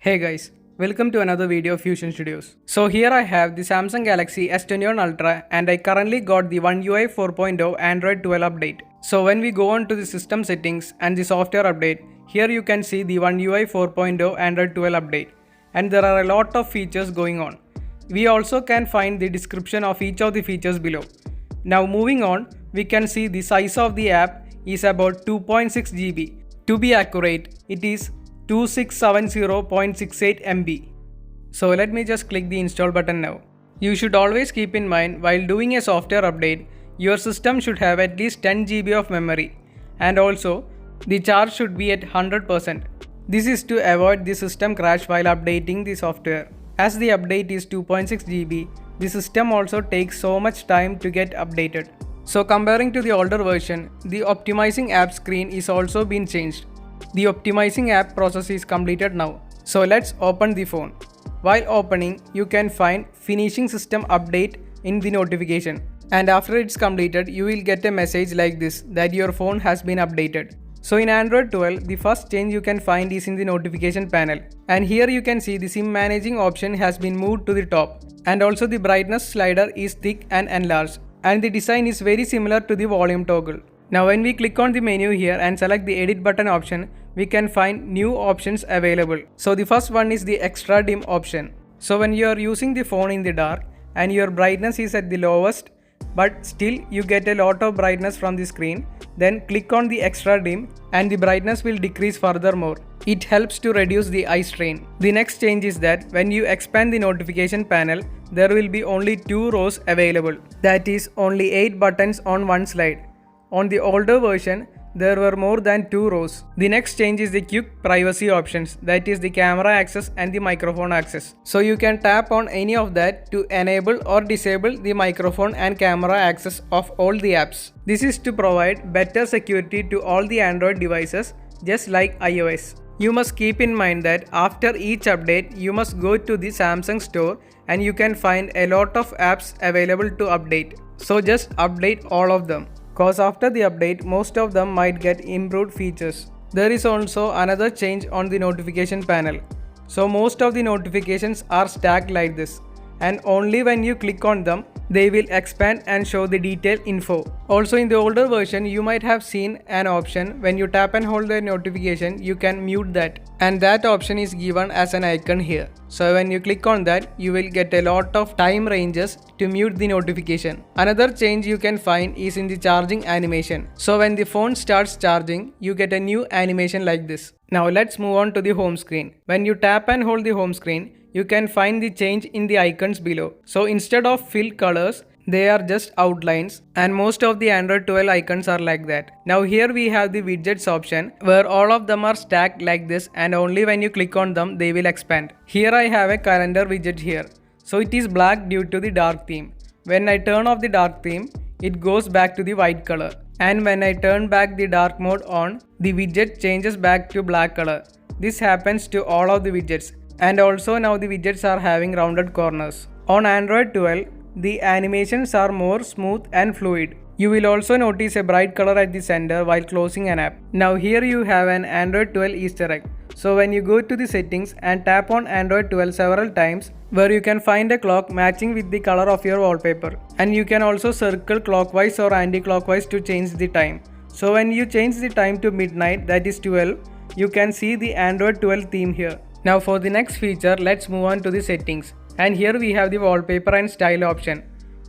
Hey guys, welcome to another video of Fusion Studios. So here I have the Samsung Galaxy S21 Ultra and I currently got the One UI 4.0 Android 12 update. So when we go on to the system settings and the software update, here you can see the One UI 4.0 Android 12 update and there are a lot of features going on. We also can find the description of each of the features below. Now moving on, we can see the size of the app is about 2.6 GB. To be accurate, it is 2670.68 MB. So let me just click the install button now. You should always keep in mind while doing a software update, your system should have at least 10 GB of memory and also the charge should be at 100%. This is to avoid the system crash while updating the software. As the update is 2.6 GB, the system also takes so much time to get updated. So comparing to the older version, the optimizing app screen is also been changed. The optimizing app process is completed now. So let's open the phone. While opening, you can find finishing system update in the notification. And after it's completed, you will get a message like this that your phone has been updated. So in Android 12, the first change you can find is in the notification panel. And here you can see the SIM managing option has been moved to the top. And also the brightness slider is thick and enlarged. And the design is very similar to the volume toggle. Now when we click on the menu here and select the edit button option, we can find new options available. So the first one is the extra dim option. So when you are using the phone in the dark and your brightness is at the lowest, but still you get a lot of brightness from the screen, then click on the extra dim and the brightness will decrease furthermore. It helps to reduce the eye strain. The next change is that when you expand the notification panel, there will be only 2 rows available. That is only 8 buttons on one slide. On the older version, there were more than 2 rows. The next change is the quick privacy options, that is the camera access and the microphone access. So you can tap on any of that to enable or disable the microphone and camera access of all the apps. This is to provide better security to all the Android devices, just like iOS. You must keep in mind that after each update, you must go to the Samsung store and you can find a lot of apps available to update. So just update all of them. Cause after the update, most of them might get improved features. There is also another change on the notification panel. So most of the notifications are stacked like this. And only when you click on them, they will expand and show the detailed info. Also in the older version, you might have seen an option when you tap and hold the notification, you can mute that. And that option is given as an icon here. So when you click on that, you will get a lot of time ranges to mute the notification. Another change you can find is in the charging animation. So when the phone starts charging, you get a new animation like this. Now let's move on to the home screen. When you tap and hold the home screen, you can find the change in the icons below. So instead of fill colors, they are just outlines and most of the Android 12 icons are like that. Now here we have the widgets option where all of them are stacked like this and only when you click on them they will expand. Here I have a calendar widget here. So it is black due to the dark theme. When I turn off the dark theme, it goes back to the white color. And when I turn back the dark mode on, the widget changes back to black color. This happens to all of the widgets. And also now the widgets are having rounded corners. On Android 12, the animations are more smooth and fluid. You will also notice a bright color at the center while closing an app. Now here you have an Android 12 Easter egg. So when you go to the settings and tap on Android 12 several times, where you can find a clock matching with the color of your wallpaper. And you can also circle clockwise or anti-clockwise to change the time. So when you change the time to midnight, that is 12, you can see the Android 12 theme here. Now for the next feature, let's move on to the settings. And here we have the wallpaper and style option.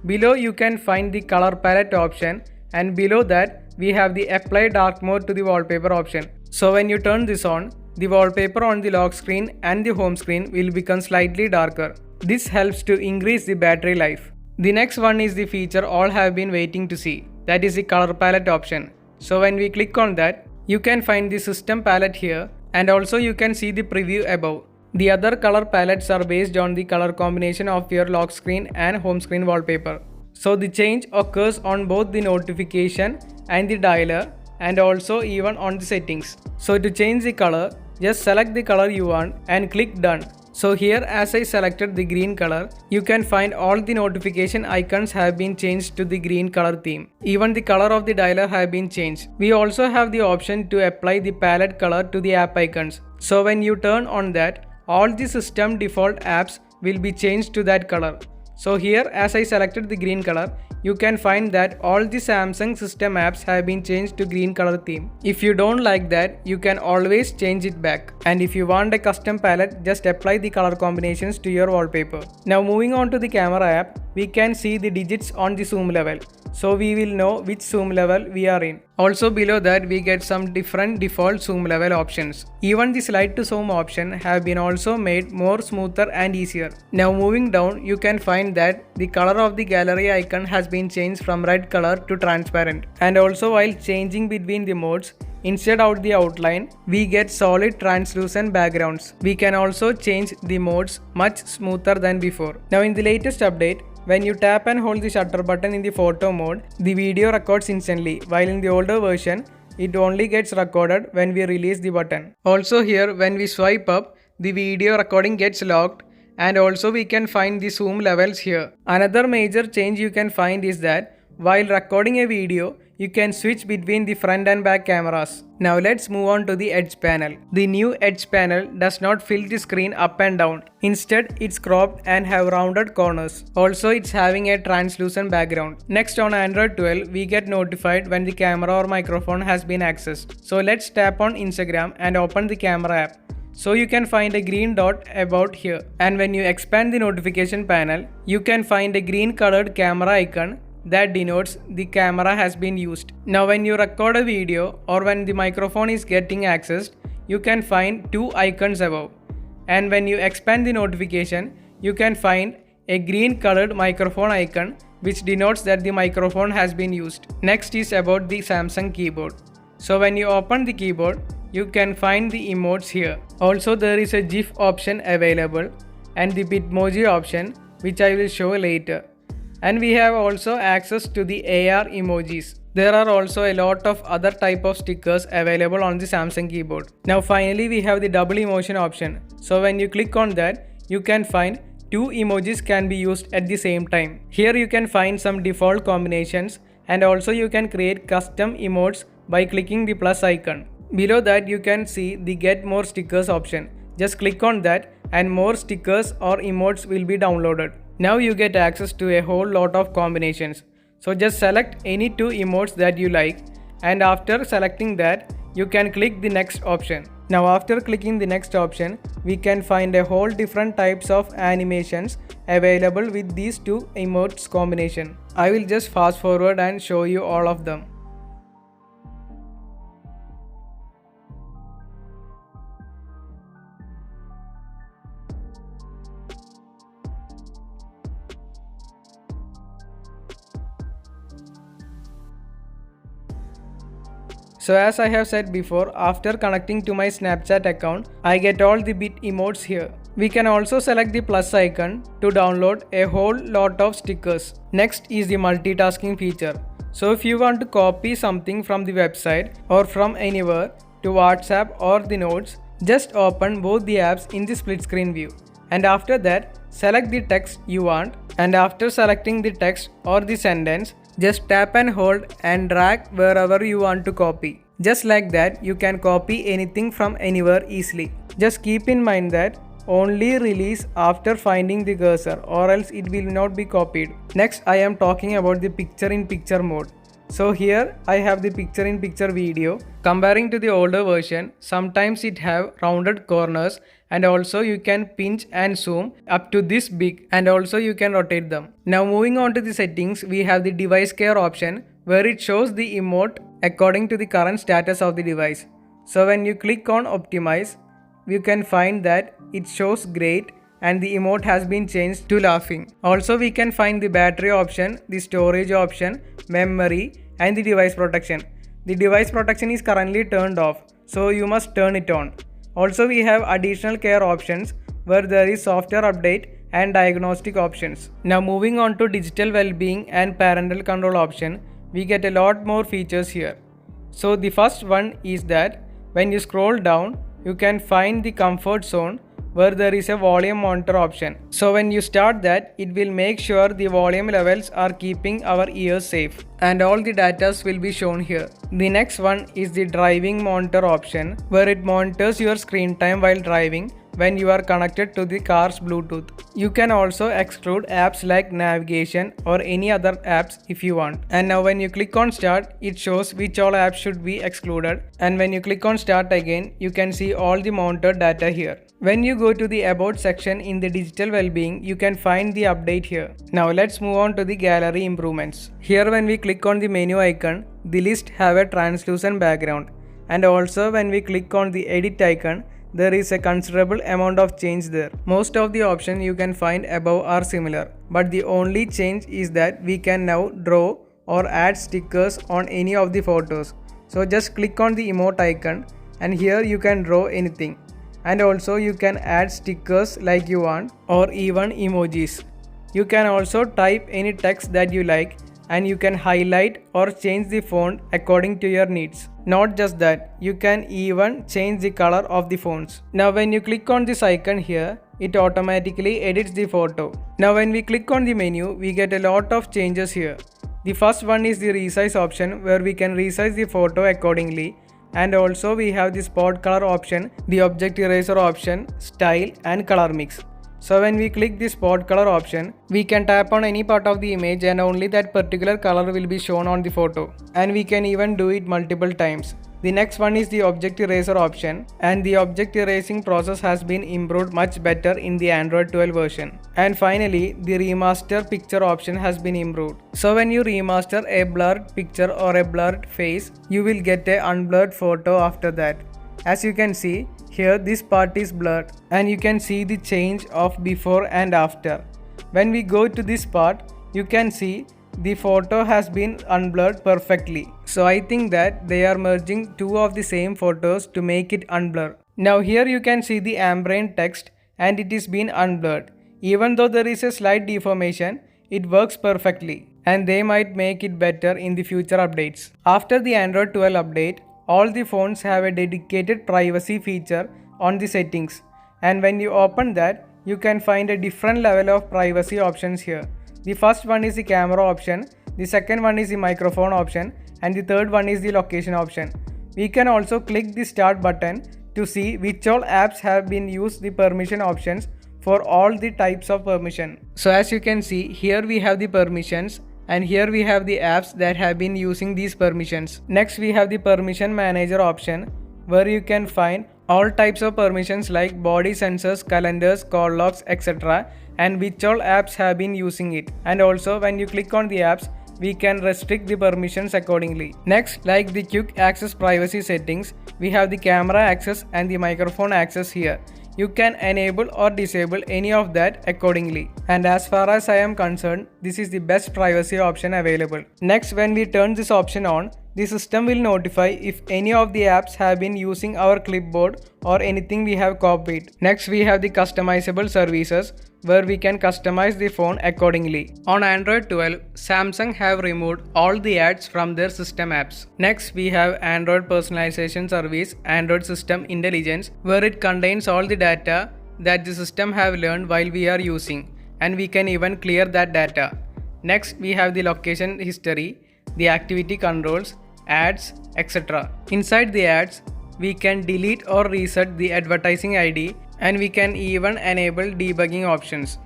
Below you can find the color palette option and below that we have the apply dark mode to the wallpaper option. So when you turn this on, the wallpaper on the lock screen and the home screen will become slightly darker. This helps to increase the battery life. The next one is the feature all have been waiting to see. That is the color palette option. So when we click on that, you can find the system palette here. And also you can see the preview above. The other color palettes are based on the color combination of your lock screen and home screen wallpaper. So the change occurs on both the notification and the dialer and also even on the settings. So to change the color, just select the color you want and click done. So here as I selected the green color, you can find all the notification icons have been changed to the green color theme. Even the color of the dialer have been changed. We also have the option to apply the palette color to the app icons. So when you turn on that, all the system default apps will be changed to that color. So here, as I selected the green color, you can find that all the Samsung system apps have been changed to green color theme. If you don't like that, you can always change it back. And if you want a custom palette, just apply the color combinations to your wallpaper. Now moving on to the camera app, we can see the digits on the zoom level. So we will know which zoom level we are in. Also below that, we get some different default zoom level options. Even the slide to zoom option have been also made more smoother and easier. Now moving down, you can find that the color of the gallery icon has been changed from red color to transparent. And also while changing between the modes, instead of the outline, we get solid translucent backgrounds. We can also change the modes much smoother than before. Now in the latest update, when you tap and hold the shutter button in the photo mode, the video records instantly, while in the older version, it only gets recorded when we release the button. Also here, when we swipe up, the video recording gets locked, and also we can find the zoom levels here. Another major change you can find is that while recording a video, you can switch between the front and back cameras. Now let's move on to the Edge panel. The new Edge panel does not fill the screen up and down. Instead, it's cropped and have rounded corners. Also, it's having a translucent background. Next, on Android 12, we get notified when the camera or microphone has been accessed. So let's tap on Instagram and open the camera app. So you can find a green dot about here. And when you expand the notification panel, you can find a green colored camera icon that denotes the camera has been used. Now when you record a video or when the microphone is getting accessed, you can find two icons above. And when you expand the notification, you can find a green colored microphone icon which denotes that the microphone has been used. Next is about the Samsung keyboard. So when you open the keyboard, you can find the emotes here. Also there is a GIF option available and the Bitmoji option, which I will show later. And we have also access to the AR emojis. There are also a lot of other type of stickers available on the Samsung keyboard. Now finally we have the double emotion option. So when you click on that, you can find two emojis can be used at the same time. Here you can find some default combinations and also you can create custom emotes by clicking the plus icon. Below that you can see the get more stickers option. Just click on that and more stickers or emotes will be downloaded. Now you get access to a whole lot of combinations. So just select any two emotes that you like, and after selecting that, you can click the next option. Now after clicking the next option, we can find a whole different types of animations available with these two emotes combination. I will just fast forward and show you all of them. So as I have said before, after connecting to my Snapchat account, I get all the bit emotes here. We can also select the plus icon to download a whole lot of stickers. Next is the multitasking feature. So if you want to copy something from the website or from anywhere to WhatsApp or the notes, just open both the apps in the split screen view. And after that, select the text you want, and after selecting the text or the sentence, just tap and hold and drag wherever you want to copy. Just like that, you can copy anything from anywhere easily. Just keep in mind that only release after finding the cursor, or else it will not be copied. Next, I am talking about the picture-in-picture mode. So here I have the picture-in-picture video. Comparing to the older version, sometimes it have rounded corners, and also you can pinch and zoom up to this big, and also you can rotate them. Now moving on to the settings, we have the device care option where it shows the emote according to the current status of the device. So when you click on optimize, you can find that it shows great and the emote has been changed to laughing. Also we can find the battery option, the storage option, memory and the device protection. The device protection is currently turned off, so you must turn it on. Also we have additional care options where there is software update and diagnostic options. Now moving on to digital well-being and parental control option, we get a lot more features here. So the first one is that when you scroll down, you can find the comfort zone where there is a volume monitor option. So when you start that, it will make sure the volume levels are keeping our ears safe, and all the data will be shown here. The next one is the driving monitor option where it monitors your screen time while driving when you are connected to the car's Bluetooth. You can also exclude apps like navigation or any other apps if you want. And now when you click on start, it shows which all apps should be excluded. And when you click on start again, you can see all the monitored data here. When you go to the about section in the digital well-being, you can find the update here. Now let's move on to the gallery improvements. Here when we click on the menu icon, the list have a translucent background. And also when we click on the edit icon, there is a considerable amount of change there. Most of the options you can find above are similar, but the only change is that we can now draw or add stickers on any of the photos. So just click on the emote icon and here you can draw anything. And also you can add stickers like you want or even emojis. You can also type any text that you like and you can highlight or change the font according to your needs. Not just that, you can even change the color of the fonts. Now when you click on this icon here, it automatically edits the photo. Now when we click on the menu, we get a lot of changes here. The first one is the resize option where we can resize the photo accordingly. And also we have the spot color option, the object eraser option, style and color mix. So when we click the spot color option, we can tap on any part of the image and only that particular color will be shown on the photo. And we can even do it multiple times. The next one is the object eraser option, and the object erasing process has been improved much better in the Android 12 version. And finally, the remaster picture option has been improved. So when you remaster a blurred picture or a blurred face, you will get an unblurred photo after that. As you can see, here this part is blurred and you can see the change of before and after. When we go to this part, you can see the photo has been unblurred perfectly. So I think that they are merging two of the same photos to make it unblur. Now here you can see the ambient text and it is been unblurred. Even though there is a slight deformation, it works perfectly and they might make it better in the future updates. After the Android 12 update, all the phones have a dedicated privacy feature on the settings, and when you open that, you can find a different level of privacy options here. The first one is the camera option, the second one is the microphone option, and the third one is the location option. We can also click the start button to see which all apps have been used the permission options for all the types of permission. So as you can see, here we have the permissions. And here we have the apps that have been using these permissions. Next we have the permission manager option where you can find all types of permissions like body sensors, calendars, call logs, etc. and which all apps have been using it. And also when you click on the apps, we can restrict the permissions accordingly. Next, like the quick access privacy settings, we have the camera access and the microphone access here. You can enable or disable any of that accordingly. And as far as I am concerned, this is the best privacy option available. Next, when we turn this option on, the system will notify if any of the apps have been using our clipboard or anything we have copied. Next, we have the customizable services where we can customize the phone accordingly. On Android 12, Samsung have removed all the ads from their system apps. Next, we have Android personalization service, Android system intelligence, where it contains all the data that the system have learned while we are using, and we can even clear that data. Next, we have the location history, the activity controls, ads, etc. Inside the ads, we can delete or reset the advertising ID, and we can even enable debugging options.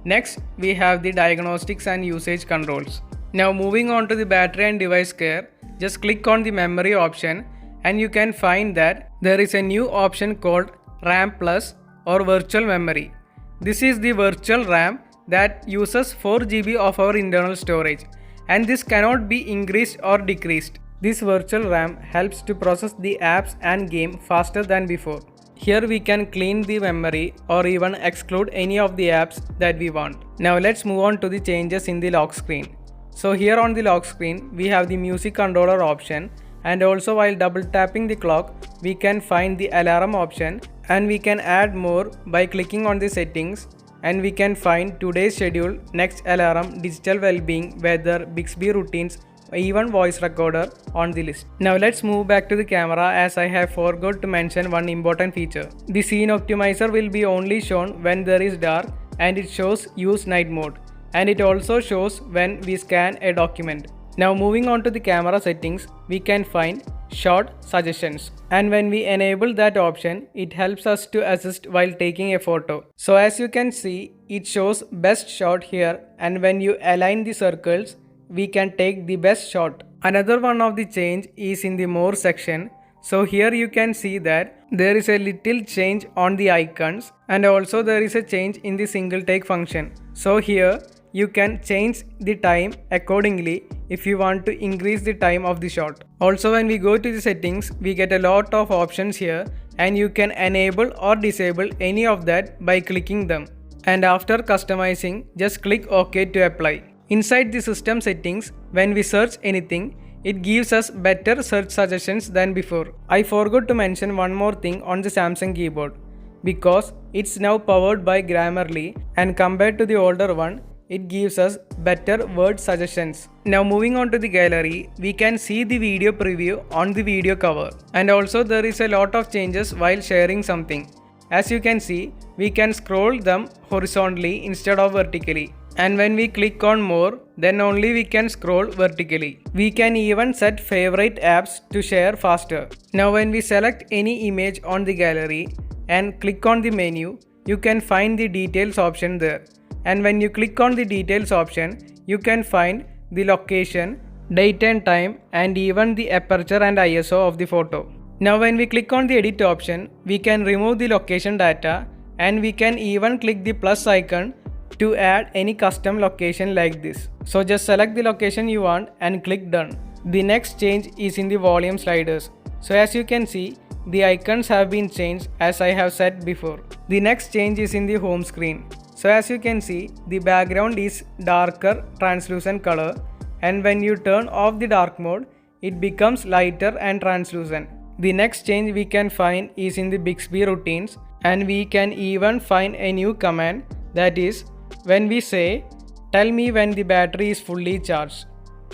Next, we have the diagnostics and usage controls. Now moving on to the battery and device care, just click on the memory option and you can find that there is a new option called RAM Plus or virtual memory. This is the virtual RAM that uses 4 GB of our internal storage, and this cannot be increased or decreased. This virtual RAM helps to process the apps and game faster than before. Here we can clean the memory or even exclude any of the apps that we want. Now let's move on to the changes in the lock screen. So here on the lock screen, we have the music controller option, and also while double tapping the clock, we can find the alarm option, and we can add more by clicking on the settings, and we can find today's schedule, next alarm, digital well-being, weather, Bixby routines, even voice recorder on the list. Now let's move back to the camera, as I have forgot to mention one important feature. The scene optimizer will be only shown when there is dark, and it shows use night mode, and it also shows when we scan a document. Now moving on to the camera settings, we can find shot suggestions, and when we enable that option, it helps us to assist while taking a photo. So as you can see, it shows best shot here, and when you align the circles, we can take the best shot. Another one of the change is in the more section. So here you can see that there is a little change on the icons, and also there is a change in the single take function. So here you can change the time accordingly if you want to increase the time of the shot. Also when we go to the settings, we get a lot of options here, and you can enable or disable any of that by clicking them. And after customizing, just click OK to apply. Inside the system settings, when we search anything, it gives us better search suggestions than before. I forgot to mention one more thing on the Samsung keyboard. Because it's now powered by Grammarly, and compared to the older one, it gives us better word suggestions. Now moving on to the gallery, we can see the video preview on the video cover. And also there is a lot of changes while sharing something. As you can see, we can scroll them horizontally instead of vertically. And when we click on more, then only we can scroll vertically. We can even set favorite apps to share faster. Now when we select any image on the gallery and click on the menu, you can find the details option there. And when you click on the details option, you can find the location, date and time, and even the aperture and ISO of the photo. Now when we click on the edit option, we can remove the location data, and we can even click the plus icon to add any custom location like this. So just select the location you want and click done. The next change is in the volume sliders. So as you can see, the icons have been changed as I have said before. The next change is in the home screen. So as you can see, the background is darker translucent color, and when you turn off the dark mode, it becomes lighter and translucent. The next change we can find is in the Bixby routines, and we can even find a new command, that is, when we say, tell me when the battery is fully charged,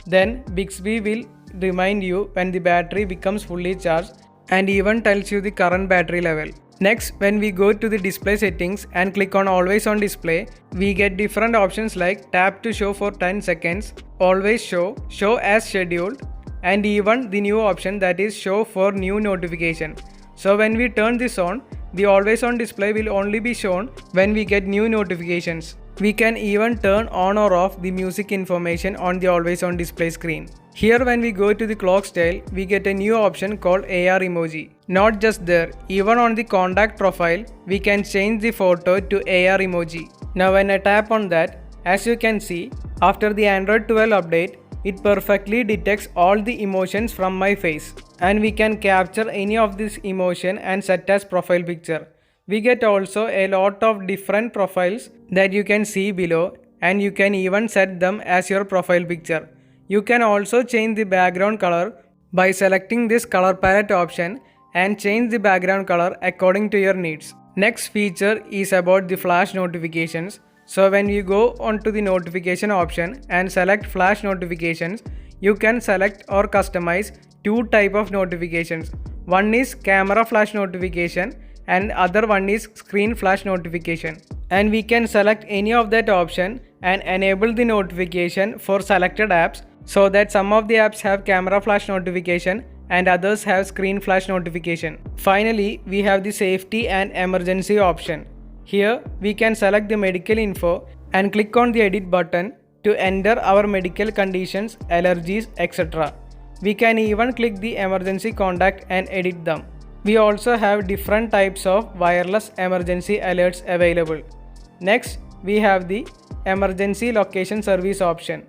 then Bixby will remind you when the battery becomes fully charged and even tells you the current battery level. Next, when we go to the display settings and click on always on display, we get different options like tap to show for 10 seconds, always show, show as scheduled, and even the new option, that is show for new notification. So when we turn this on, the always on display will only be shown when we get new notifications. We can even turn on or off the music information on the always on display screen. Here when we go to the clock style, we get a new option called AR emoji. Not just there, even on the contact profile, we can change the photo to AR emoji. Now when I tap on that, as you can see, after the Android 12 update, it perfectly detects all the emotions from my face, and we can capture any of this emotion and set as profile picture. We get also a lot of different profiles that you can see below, and you can even set them as your profile picture. You can also change the background color by selecting this color palette option and change the background color according to your needs. Next feature is about the flash notifications. So when you go onto the notification option and select flash notifications, you can select or customize two type of notifications. One is camera flash notification and other one is screen flash notification. And we can select any of that option and enable the notification for selected apps, so that some of the apps have camera flash notification and others have screen flash notification. Finally, we have the safety and emergency option. Here we can select the medical info and click on the edit button to enter our medical conditions, allergies, etc. We can even click the emergency contact and edit them. We also have different types of wireless emergency alerts available. Next, we have the emergency location service option.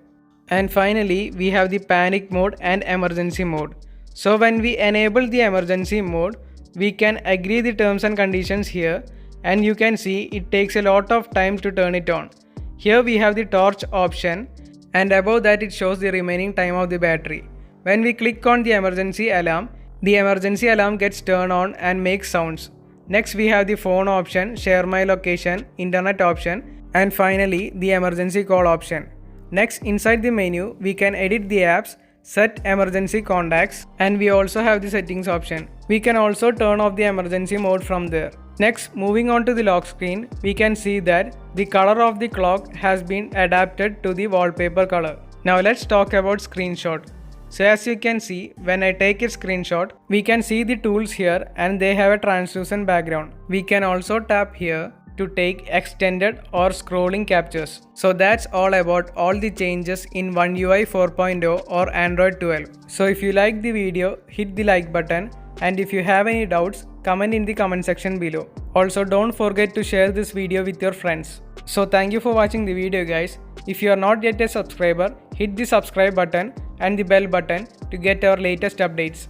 And finally, we have the panic mode and emergency mode. So when we enable the emergency mode, we can agree the terms and conditions here, and you can see it takes a lot of time to turn it on. Here we have the torch option, and above that it shows the remaining time of the battery. When we click on the emergency alarm gets turned on and makes sounds. Next we have the phone option, share my location, internet option, and finally the emergency call option. Next, inside the menu, we can edit the apps, set emergency contacts, and we also have the settings option. We can also turn off the emergency mode from there. Next, moving on to the lock screen, we can see that the color of the clock has been adapted to the wallpaper color. Now let's talk about screenshot. So as you can see, when I take a screenshot, we can see the tools here and they have a translucent background. We can also tap here to take extended or scrolling captures. So that's all about all the changes in One UI 4.0 or Android 12. So if you like the video, hit the like button, and if you have any doubts, comment in the comment section below. Also don't forget to share this video with your friends. So thank you for watching the video guys. If you are not yet a subscriber, hit the subscribe button and the bell button to get our latest updates.